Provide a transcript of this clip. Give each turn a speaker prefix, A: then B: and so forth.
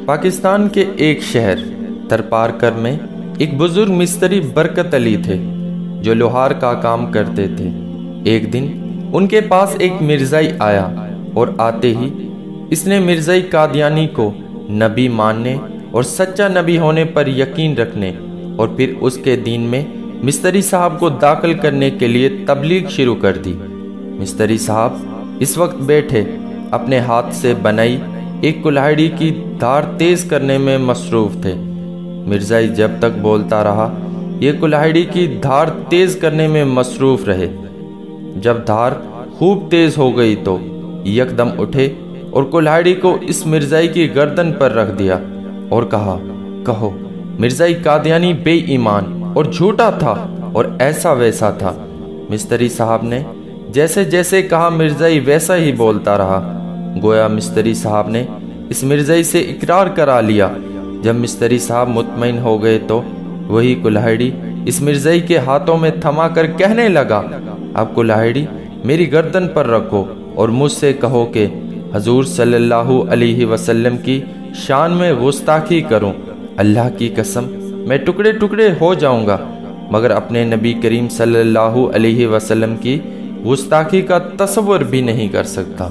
A: پاکستان کے ایک شہر ترپارکر میں ایک بزرگ مستری برکت علی تھے جو لوہار کا کام کرتے تھے۔ ایک دن ان کے پاس ایک مرزائی آیا اور آتے ہی اس نے مرزائی قادیانی کو نبی ماننے اور سچا نبی ہونے پر یقین رکھنے اور پھر اس کے دین میں مستری صاحب کو داخل کرنے کے لیے تبلیغ شروع کر دی۔ مستری صاحب اس وقت بیٹھے اپنے ہاتھ سے بنائی ایک کلاہڑی کی دھار تیز کرنے میں مصروف تھے۔ مرزائی جب تک بولتا رہا یہ کلاہڑی کی دھار تیز کرنے میں مصروف رہے۔ جب دھار خوب تیز ہو گئی تو یکدم اٹھے اور کلاہڑی کو اس مرزائی کی گردن پر رکھ دیا اور کہا، کہو مرزائی قادیانی بے ایمان اور جھوٹا تھا اور ایسا ویسا تھا۔ مستری صاحب نے جیسے جیسے کہا مرزائی ویسا ہی بولتا رہا، گویا مستری صاحب نے اس مرزائی سے اقرار کرا لیا۔ جب مستری صاحب مطمئن ہو گئے تو وہی کلاہڑی اس مرزائی کے ہاتھوں میں تھما کر کہنے لگا، اب کلاہڑی میری گردن پر رکھو اور مجھ سے کہو کہ حضور صلی اللہ علیہ وسلم کی شان میں گستاخی کروں۔ اللہ کی قسم میں ٹکڑے ٹکڑے ہو جاؤں گا مگر اپنے نبی کریم صلی اللہ علیہ وسلم کی گستاخی کا تصور بھی نہیں کر سکتا۔